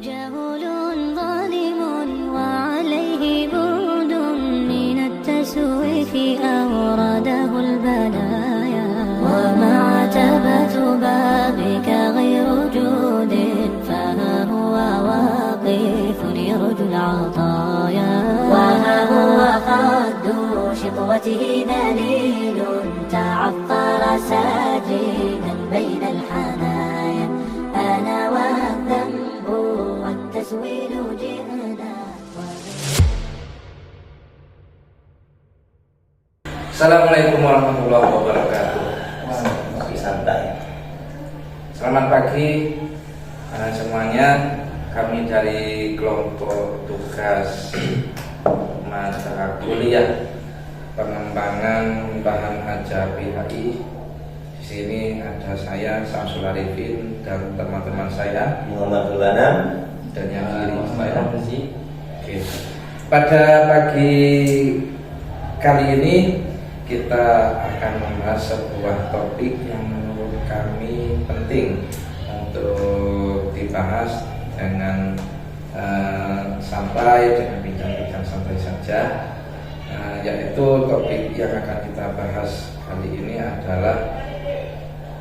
جهول ظالم وعليه برد من التسويف أورده البلايا ومعتبة بابك غير جود فها هو واقف يرجو العطايا وها هو خد شطوته ذليل تعثر ساجدا بين الحنايا أنا والذنب والتسويل جئنا. Assalamualaikum warahmatullahi wabarakatuh. Masih santai. Selamat pagi semuanya. Kami dari kelompok tugas mata kuliah pengembangan bahan ajar PHI. Di sini ada saya Samsul Arifin dan teman-teman saya Muhammad Ulana dan yang kiri saya. Oke. Pada pagi kali ini kita akan membahas sebuah topik yang menurut kami penting untuk dibahas dengan santai, dengan bincang-bincang santai saja, yaitu topik yang akan kita bahas kali ini adalah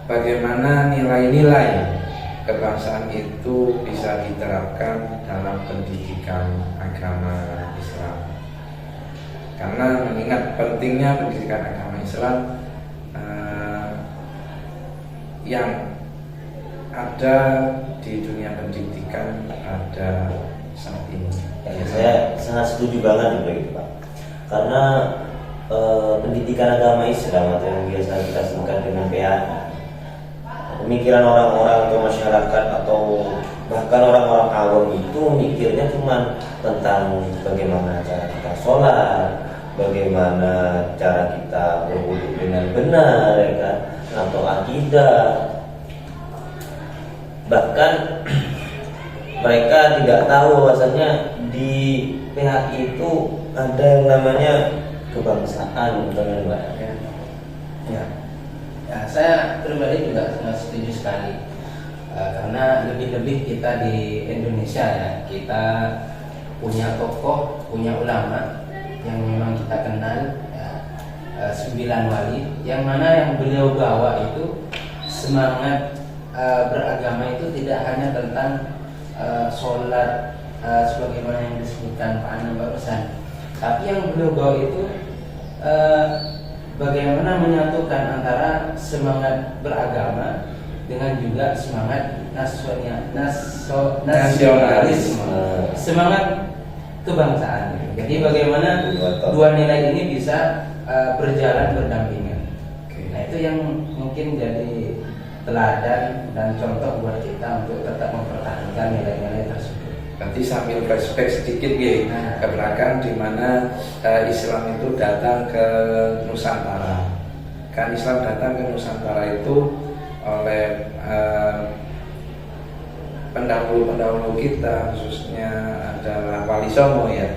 bagaimana nilai-nilai kebangsaan itu bisa diterapkan dalam pendidikan agama Islam. Karena mengingat pentingnya pendidikan agama Islam yang ada di dunia pendidikan pada saat ini. Ya, saya sangat setuju banget itu Pak. Karena pendidikan agama Islam atau yang biasa kita sebutkan dengan PHI, pemikiran orang-orang atau masyarakat atau bahkan orang-orang awam itu mikirnya cuma tentang bagaimana cara kita sholat, bagaimana cara kita berwudu dengan benar, ya kan? Atau akidah. Bahkan mereka tidak tahu bahwasanya di PHI itu ada yang namanya kebangsaan, dengan Mbak. Ya, saya pribadi juga sangat setuju sekali. Karena lebih-lebih kita di Indonesia ya, kita punya tokoh, punya ulama yang memang kita kenal ya, 9 wali, yang mana yang beliau bawa itu semangat beragama itu tidak hanya tentang sholat sebagaimana yang disebutkan Pak Anam barusan, tapi yang beliau bawa itu bagaimana menyatukan antara semangat beragama dengan juga semangat nasionalisme, semangat kebangsaan. Jadi bagaimana dua nilai ini bisa berjalan berdampingan. Nah itu yang mungkin jadi teladan dan contoh buat kita untuk tetap mempertahankan nilai-nilai tersebut. Nanti sambil flashback sedikit ke belakang, di mana Islam itu datang ke Nusantara. Kan Islam datang ke Nusantara itu oleh pendahulu-pendahulu kita, khususnya adalah Wali Songo ya.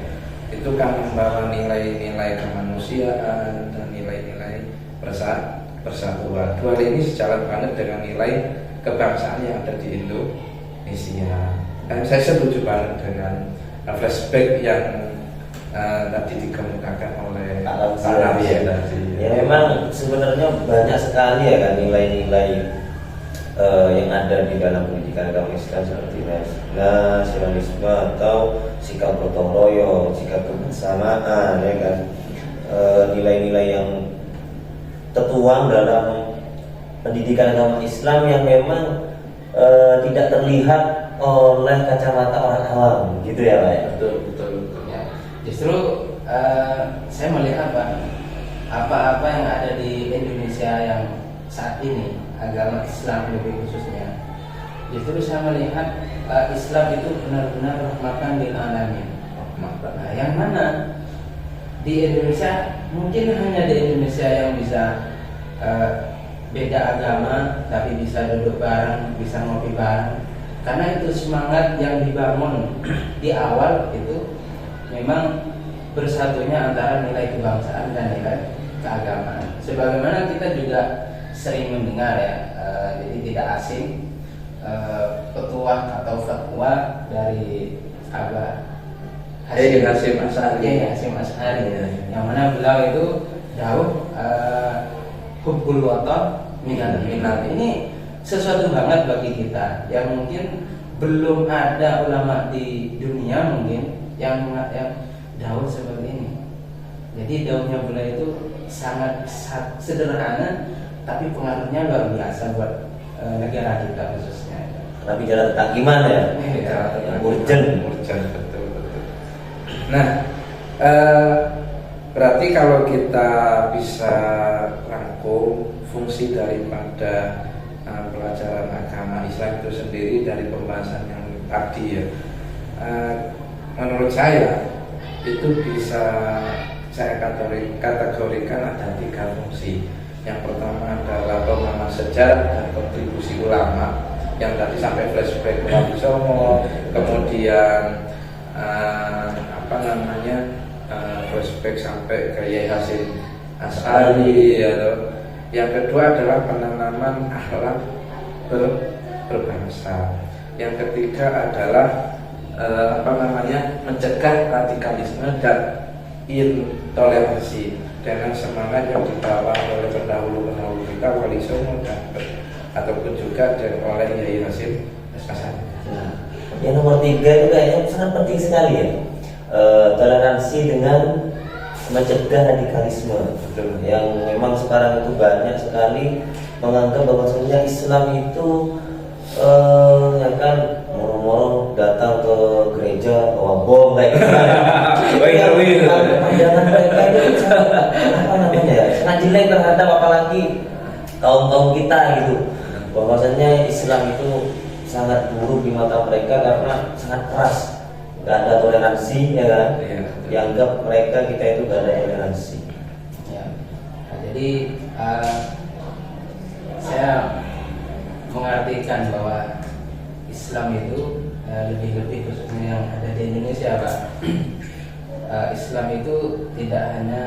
Itu kan membawa nilai-nilai kemanusiaan dan nilai-nilai persatuan. Dua hal ini sejalan banget dengan nilai kebangsaan yang ada di Indonesia. Dan saya setuju banget dengan flashback yang tadi dikemukakan oleh Pak Nabi tadi. Ya memang sebenarnya banyak sekali ya kan nilai-nilai yang ada di dalam pendidikan agama Islam seperti nasionalisme atau sikap gotong royong, sikap kebersamaan, ya kan, nilai-nilai yang tertuang dalam pendidikan agama Islam yang memang tidak terlihat oleh kacamata orang awam, gitu ya Pak. Betul ya. Justru saya melihat apa-apa yang ada di Indonesia yang saat ini, agama Islam lebih khususnya, justru saya melihat Islam itu benar-benar rahmatan lil alamin. Nah, yang mana di Indonesia, mungkin hanya di Indonesia yang bisa beda agama tapi bisa duduk bareng, bisa ngopi bareng. Karena itu semangat yang dibangun di awal itu memang bersatunya antara nilai kebangsaan dan nilai keagamaan. Sebagaimana kita juga sering mendengar ya, jadi tidak asing petuah atau fatwa dari dari Abah Hasyim Asy'ari. Iya, Hasyim Asy'ari. Iya. Yang mana beliau itu jauh hubbul watan minal iman. Ini sesuatu banget bagi kita yang mungkin belum ada ulama di dunia mungkin yang daun seperti ini. Jadi daunnya beliau itu sangat sederhana, tapi pengaruhnya luar biasa buat negara kita khususnya. Tapi bicara tentang iman ya, urgent. Betul. Nah, berarti kalau kita bisa rangkum fungsi daripada pelajaran agama Islam itu sendiri dari pembahasan yang tadi ya, menurut saya itu bisa saya kategorikan ada 3 fungsi. Yang pertama adalah pemahaman sejarah dan kontribusi ulama yang tadi sampai flashback Wali Songo, kemudian flashback sampai ke Kiai Hasyim Asy'ari ya. Yang kedua adalah penanaman akhlak berbangsa. Yang ketiga adalah mencegah radikalisme dan intoleransi dengan semangat yang dibawa oleh pendahulu-pendahulu kita, Wali Songo ataupun juga oleh Kiai Hasyim Asy'ari. Nah, yang nomor 3 itu kayaknya sangat penting sekali ya, toleransi dengan mencegah radikalisme. Betul. Yang memang sekarang itu banyak sekali menganggap bahwasanya Islam itu ya kan moro-moro datang ke gereja bawa bom kayak gitu. Pandangan mereka itu sangat jelek terhadap apalagi kaum kita gitu. Bahwasanya Islam itu sangat buruk di mata mereka karena sangat keras, nggak ada toleransi ya kan. Iya. Dianggap mereka kita itu nggak ada toleransi. Ya. Nah, jadi saya mengartikan bahwa Islam itu lebih-lebih khususnya yang ada di Indonesia, Pak. Islam itu tidak hanya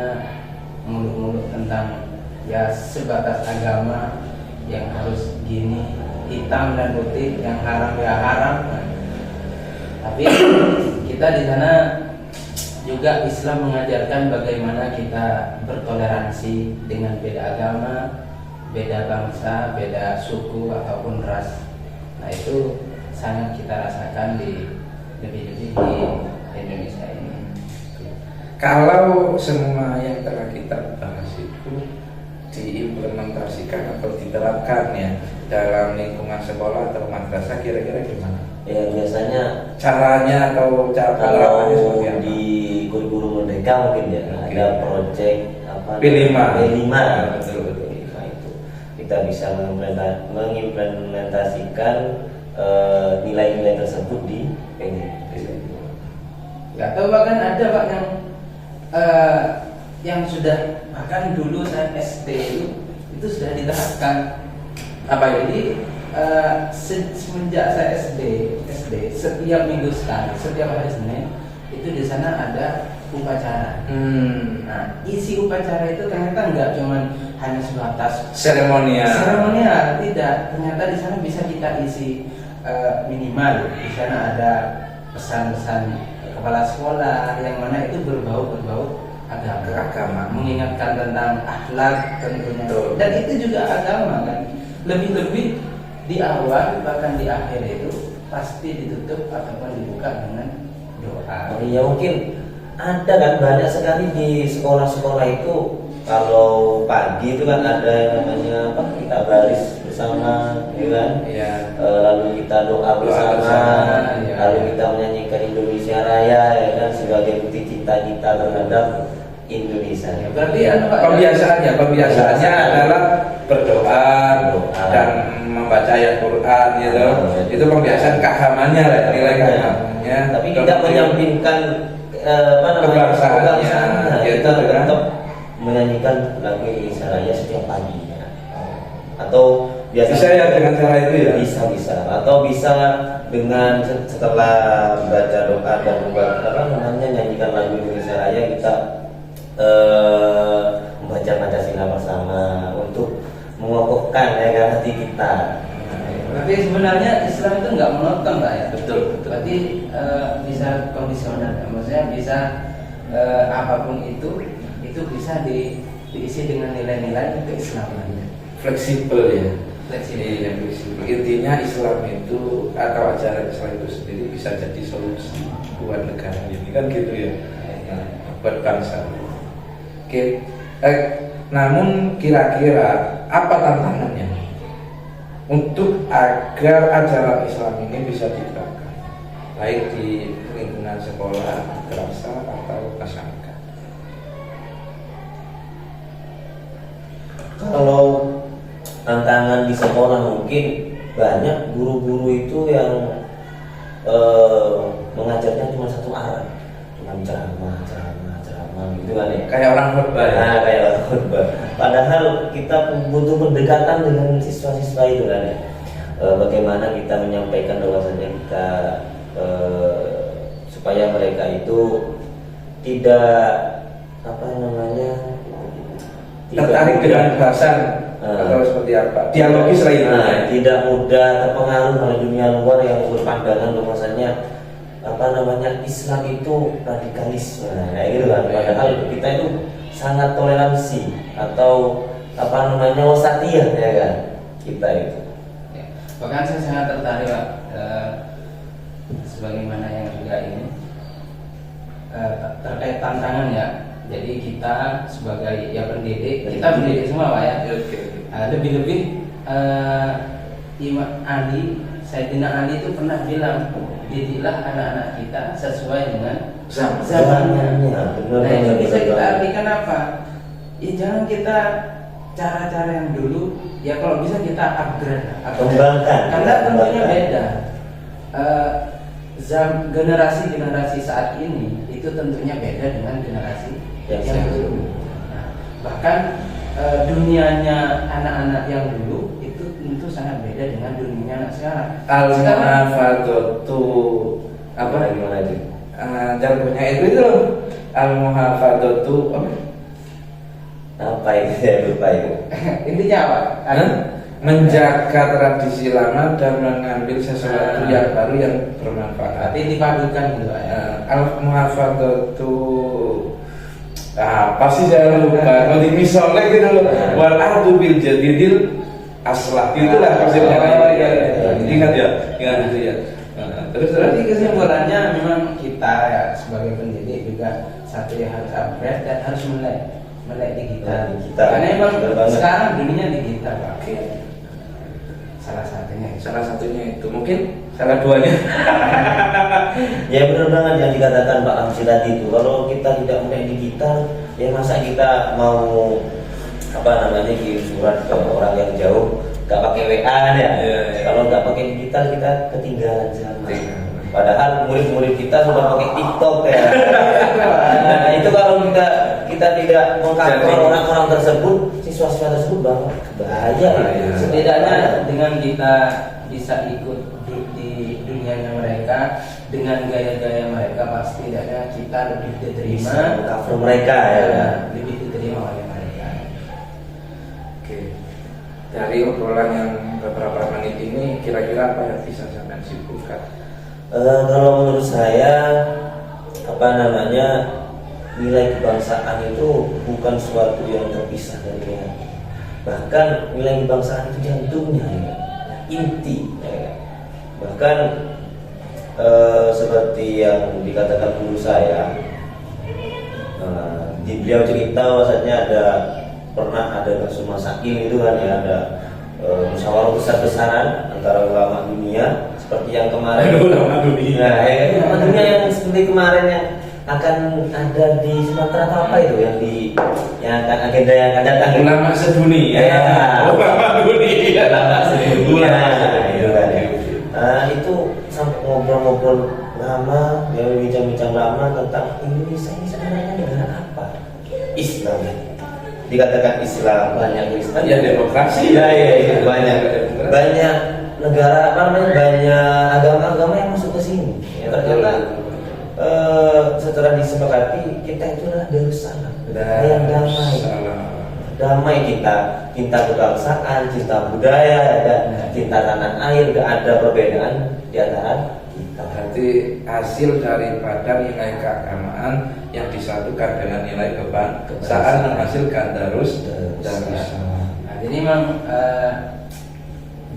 muluk-muluk tentang ya sebatas agama yang harus gini, hitam dan putih, yang haram ya haram. Tapi kita di sana juga Islam mengajarkan bagaimana kita bertoleransi dengan beda agama, beda bangsa, beda suku ataupun ras. Nah itu sangat kita rasakan lebih-lebih di Indonesia ini. Kalau semua yang telah kita bahas itu diimplementasikan atau diterapkan ya dalam lingkungan sekolah atau madrasah, kira-kira gimana? Ya biasanya Caranya atau cara penerapannya seperti kalau apa? di kurikulum merdeka mungkin ya ada proyek apa P5. Betul. P5 itu kita bisa mengimplementasikan nilai-nilai tersebut di P5. Gak tahu bahkan ada Pak yang sudah bahkan dulu saya SD itu sudah diterapkan apa jadi semenjak saya SD setiap minggu sekali, setiap hari Senin itu di sana ada upacara. Nah, isi upacara itu ternyata nggak cuma hanya sebatas seremonial, tidak. Ternyata di sana bisa kita isi minimal. Di sana ada pesan-pesan kepala sekolah yang mana itu berbau agama, mengingatkan tentang akhlak tentunya. Dan itu juga agama kan. Lebih-lebih di awal bahkan di akhir itu pasti ditutup ataupun dibuka dengan doa. Ya mungkin ada kan banyak sekali di sekolah-sekolah itu kalau pagi itu kan ada yang namanya apa, kita baris bersama ya kan. Iya. Lalu kita doa bersama, ya. lalu kita menyanyikan Indonesia Raya ya kan sebagai bukti cinta kita terhadap Indonesia. Ya, berarti Pembiasaannya adalah berdoa dan membaca ayat Quran gitu. Itu pembiasaan keagamannya lah, nilai keagamannya. Tapi tidak menyampingkan kebangsaannya. Kita tetap menyanyikan lagu Indonesia Raya setiap pagi ya. Atau biasa bisa ya dengan cara itu ya? Bisa. Atau bisa dengan setelah baca doa dan nyanyikan lagu Indonesia Raya kita membaca Pancasila bersama untuk mengokohkan hati kita. Tapi sebenarnya Islam itu nggak monoton Pak ya. Betul, betul. Berarti bisa kondisional, maksudnya bisa apapun itu bisa diisi dengan nilai-nilai keislamannya. Fleksibel ya. Fleksibel. Iya, fleksibel. Intinya Islam itu atau ajaran Islam itu sendiri bisa jadi solusi buat negara ini kan gitu ya. Nah, buat bangsa. Oke. Namun kira-kira apa tantangannya untuk agar ajaran Islam ini bisa diterapkan baik di lingkungan sekolah, madrasah atau masyarakat? Kalau tantangan di sekolah mungkin banyak guru-guru itu yang mengajarnya cuma satu arah, cuma ceramah gitu kan ya. Kayak orang khotbah ya. Nah, kayak orang khotbah. Padahal kita butuh pendekatan dengan siswa-siswa itu kan ya. Bagaimana kita menyampaikan bahwasannya kita supaya mereka itu tidak tertarik dengan bahasan atau seperti apa? Dialogis lah itu. Tidak mudah terpengaruh oleh dunia luar yang berpandangan bahwasannya Islam itu radikalisme, gitu kan. Padahal kita itu sangat toleransi atau wasatiyah ya kan kita itu. Ya. Bahkan saya sangat tertarik Pak, sebagaimana yang juga ini terkait tantangan ya. Jadi kita sebagai pendidik, kita pendidik semua Pak ya. Lebih-lebih Imam Ali, Sayyidina Ali itu pernah bilang, didiklah anak-anak kita sesuai dengan zamannya. Nah itu bisa kita artikan apa? Ya jangan kita cara-cara yang dulu, ya kalau bisa kita upgrade. Kembangkan. Karena tentunya beda. Generasi saat ini itu tentunya beda dengan generasi yang dulu. Nah, bahkan dunianya anak-anak yang dulu itu tentu sangat beda dengan dunia anak sekarang. Al-muhafadzatu apa gimana itu? Jargonnya itu loh. Al-muhafadzatu apa itu saya lupa itu. Intinya apa? Menjaga tradisi lama dan mengambil sesuatu yang baru yang bermanfaat. Berarti dipadukan gitu ya. Al-muhafadzatu apa sih saya lupa. Kalau di misalnya gitu loh. Wal ardu bil jadidil aslah itulah konsepnya. Ingat itu ya. Terus berarti kesimpulannya memang kita ya sebagai pendidik juga satu yang harus upgrade dan harus melek digital. Karena memang sekarang dunia digital Pak. Salah satunya itu mungkin salah duanya. Ya benar banget yang dikatakan Pak Hamsi tadi itu. Kalau kita tidak melek digital, ya masa kita mau kirim surat ke orang yang jauh nggak pakai WA ya. Kalau nggak pakai digital kita ketinggalan zaman. Padahal murid-murid kita sudah pakai TikTok ya. Nah itu kalau kita tidak mengcover orang-orang tersebut, siswa-siswa tersebut bahaya. Setidaknya dengan kita bisa ikut di dunianya mereka, dengan gaya-gaya mereka, pasti setidaknya kita lebih diterima. Cover mereka ya. Lebih diterima oleh mereka. Oke. Dari obrolan yang beberapa menit ini, kira-kira apa yang bisa sampai simpulkan? Kalau menurut saya nilai kebangsaan itu bukan suatu yang terpisah dari hati. Bahkan nilai kebangsaan itu jantungnya ya, inti ya. Bahkan seperti yang dikatakan guru saya, di beliau cerita bahwasanya pernah ada kasus masakin itu kan ya, ada musyawarah besar-besaran antara ulama dunia seperti yang kemarin. Ulama dunia. Ulama dunia yang seperti kemarin yang akan ada di Sumatera apa itu yang akan agenda yang akan datang. Ulama sedunia. Ulama sedunia. Itu kan ya. Itu sampai ngobrol-ngobrol lama, bincang-bincang lama tentang Indonesia ini sebenarnya negara apa? Islam. Dikatakan Islam, banyak Islam ya demokrasi ya banyak negara banyak agama-agama yang masuk ke sini ya, ternyata setelah disepakati kita itu adalah Darussalam, yang damai damai, cinta kebangsaan, cinta budaya, ya, cinta tanah air, gak ada perbedaan di antara kita. Berarti hasil daripada nilai keagamaan yang disatukan dengan nilai kebangsaan menghasilkan Darussalam. Nah, jadi memang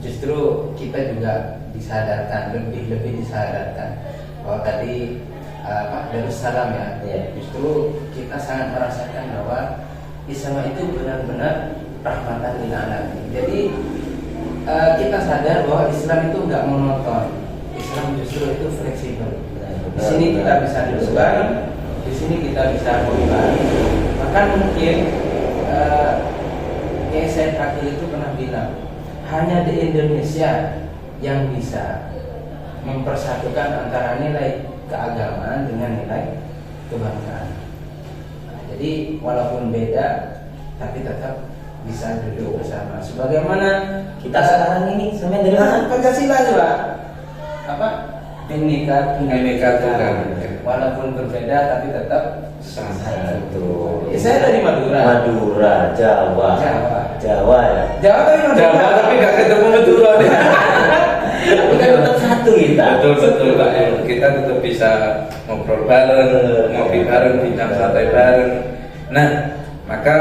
justru kita juga disadarkan, lebih disadarkan bahwa tadi Pak Darussalam ya, justru kita sangat merasakan bahwa Islam itu benar-benar rahmatan lil alamin. Jadi kita sadar bahwa Islam itu nggak monoton. Islam justru itu fleksibel. Di sini kita bisa duduk bareng, di sini kita bisa ngopi bareng. Bahkan mungkin Kiai Said Akil itu pernah bilang, hanya di Indonesia yang bisa mempersatukan antara nilai keagamaan dengan nilai kebangsaan. Nah, jadi walaupun beda, tapi tetap bisa duduk bersama. Sebagaimana Kita sekarang ini sebenarnya dari mana? Pancasila juga apa? Bhinneka Tunggal Ika. Walaupun berbeda tapi tetap Satu. Ya, saya dari Madura. Madura, Jawa. Jawa. Ya. Jawa tapi Madura. Jawa tapi nggak ketemu Madura deh. Tapi kan tetap satu kita. Betul Pak. Kita tetap bisa ngobrol bareng, ngopi bareng, bincang santai bareng. Nah, maka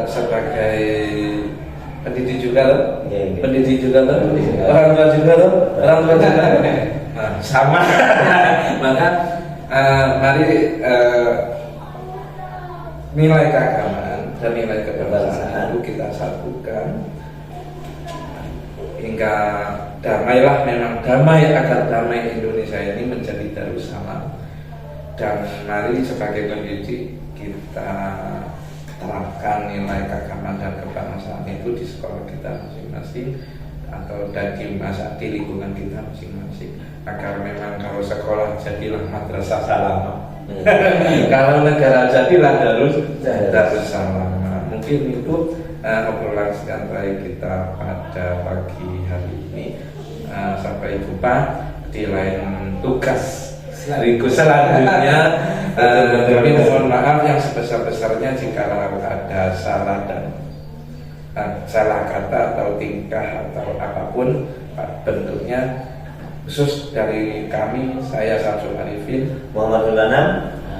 sebagai pendidik juga loh, pendidik juga loh, orang tua juga loh, orang tua juga. Nah, sama. Maka mari nilai keagamaan dan nilai kebangsaan itu kita satukan hingga damailah, memang damai, agar damai Indonesia ini menjadi Darussalam. Dan mari sebagai pendidik kita terapkan nilai keagamaan dan kebangsaan itu di sekolah kita masing-masing atau di lingkungan kita masing-masing, agar memang kalau sekolah jadilah madrasah salama, kalau negara jadilah Darussalam. Mungkin itu obrolan santai kita pada pagi hari ini. Sampai jumpa di lain tugas selanjutnya. Kami mohon maaf yang sebesar-besarnya jika ada salah dan salah kata atau tingkah atau apapun bentuknya, khusus dari kami, saya Samsul Arifin, Muhammad Ulana,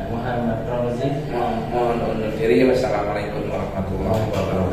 Muhammad Rozi, mohon undur diri. Wassalamualaikum warahmatullahi wabarakatuh.